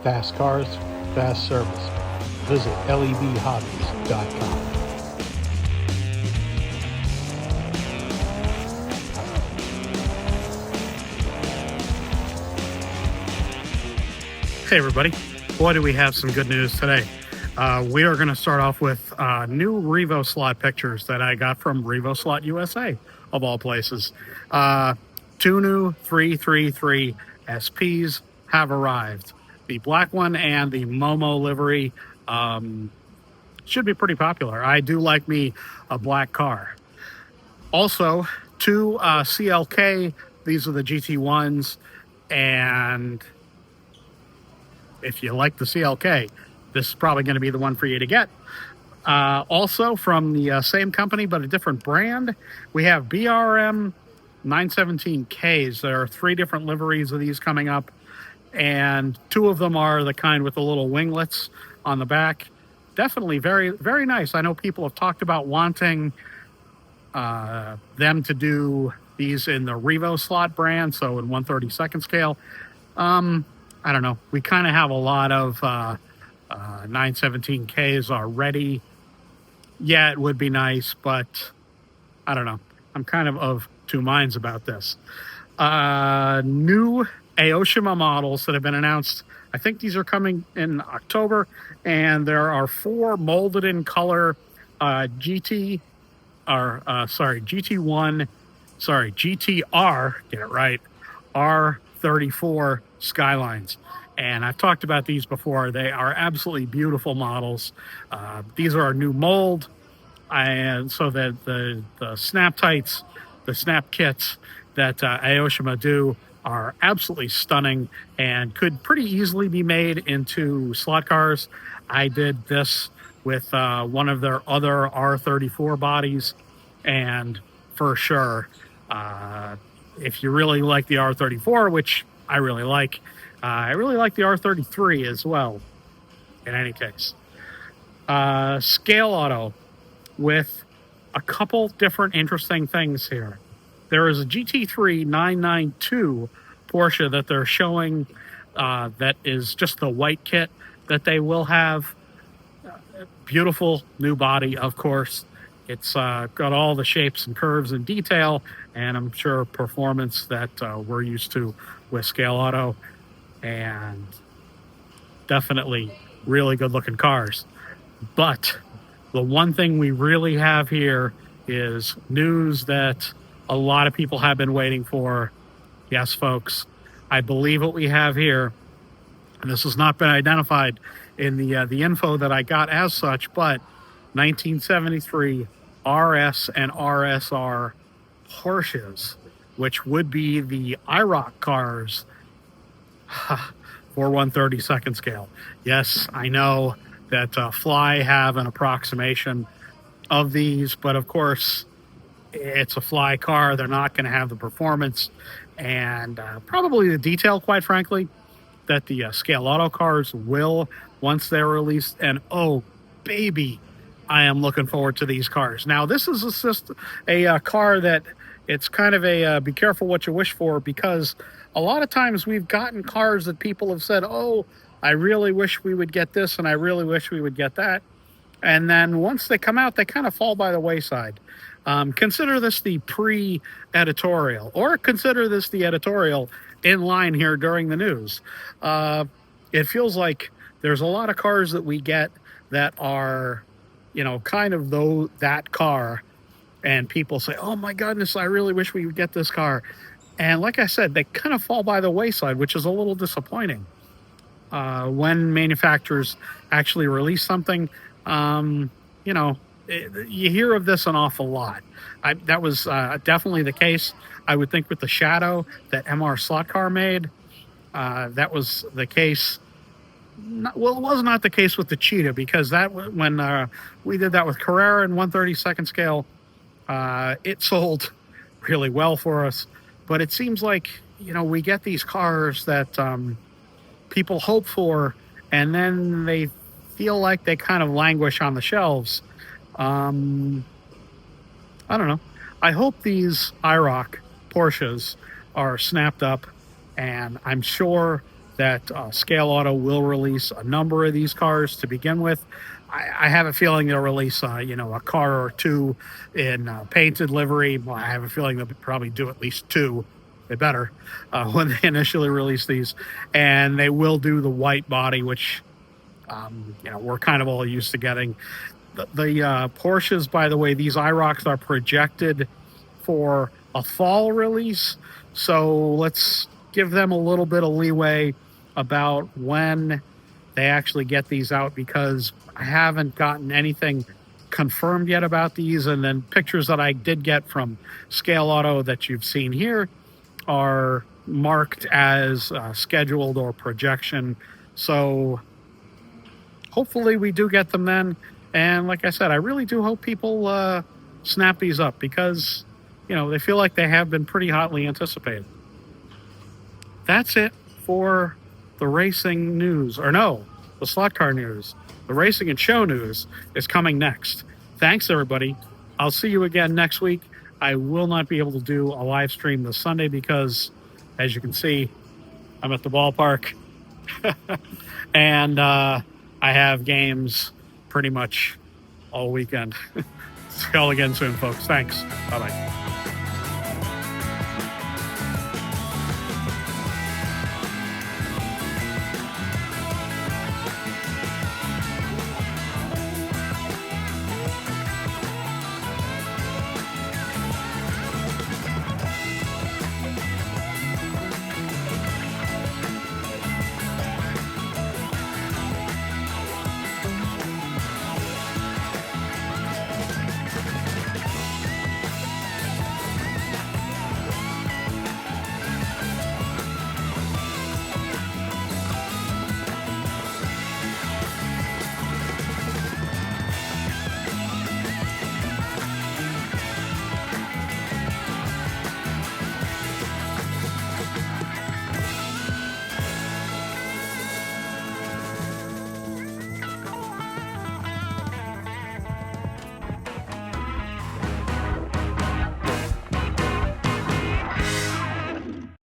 Fast cars, fast service. Visit lebhobbies.com. Hey everybody, boy do we have some good news today. We are going to start off with new Revo slot pictures that I got from Revo Slot USA, of all places. Two new 333 SPs have arrived. The black one and the Momo livery should be pretty popular. I do like me a black car. Also, two CLK, these are the GT1s, and if you like the CLK, this is probably going to be the one for you to get. Also, from the same company but a different brand, we have BRM 917Ks. There are three different liveries of these coming up, and two of them are the kind with the little winglets on the back. Definitely very, very nice. I know people have talked about wanting them to do these in the Revo slot brand, so in 1/32 scale. I don't know. We kind of have a lot of 917Ks already. Yeah, it would be nice, but I don't know. I'm kind of two minds about this. New Aoshima models that have been announced. I think these are coming in October, and there are four molded in color GTR, get it right, R34 Skylines. And I've talked about these before. They are absolutely beautiful models. These are a new mold, and so that the snap tights, the snap kits that Aoshima do are absolutely stunning and could pretty easily be made into slot cars. I did this with one of their other R34 bodies, and for sure, if you really like the R34, which I really like the R33 as well, in any case. Scale Auto with a couple different interesting things here. There is a GT3 992 Porsche that they're showing that is just the white kit that they will have. Beautiful new body, of course. It's got all the shapes and curves and detail, and I'm sure performance that we're used to with Scale Auto, and definitely really good looking cars. But the one thing we really have here is news that a lot of people have been waiting for. Yes, folks, I believe what we have here, and this has not been identified in the info that I got as such, but 1973 RS and RSR Porsches, which would be the IROC cars for 1/32 scale. Yes, I know that Fly have an approximation of these, but of course, it's a Fly car. They're not going to have the performance and probably the detail, quite frankly, that the Scale Auto cars will once they're released. And oh, baby, I am looking forward to these cars. Now, this is a car that it's kind of a be careful what you wish for, because a lot of times we've gotten cars that people have said, oh, I really wish we would get this and I really wish we would get that. And then once they come out, they kind of fall by the wayside. Consider this the pre-editorial, or consider this the editorial in line here during the news. It feels like there's a lot of cars that we get that are, kind of that car, and people say, oh my goodness, I really wish we would get this car. And like I said, they kind of fall by the wayside, which is a little disappointing. When manufacturers actually release something, you hear of this an awful lot. That was definitely the case, I would think, with the Shadow that MR Slot Car made. That was the case. It was not the case with the Cheetah, because when we did that with Carrera in 1/32 scale, it sold really well for us. But it seems like, we get these cars that people hope for, and then they feel like they kind of languish on the shelves. I don't know. I hope these IROC Porsches are snapped up, and I'm sure that Scale Auto will release a number of these cars to begin with. I have a feeling they'll release, a car or two in painted livery. Well, I have a feeling they'll probably do at least two. They better when they initially release these, and they will do the white body, which we're kind of all used to getting. The Porsches, by the way, these IROCs are projected for a fall release, so let's give them a little bit of leeway about when they actually get these out, because I haven't gotten anything confirmed yet about these. And then pictures that I did get from Scale Auto that you've seen here are marked as scheduled or projection. So hopefully we do get them then. And like I said, I really do hope people snap these up, because they feel like they have been pretty hotly anticipated. That's it for the racing news. Or no, the slot car news. The racing and show news is coming next. Thanks, everybody. I'll see you again next week. I will not be able to do a live stream this Sunday because, as you can see, I'm at the ballpark. And I have games pretty much all weekend. See you all again soon, folks. Thanks. Bye-bye.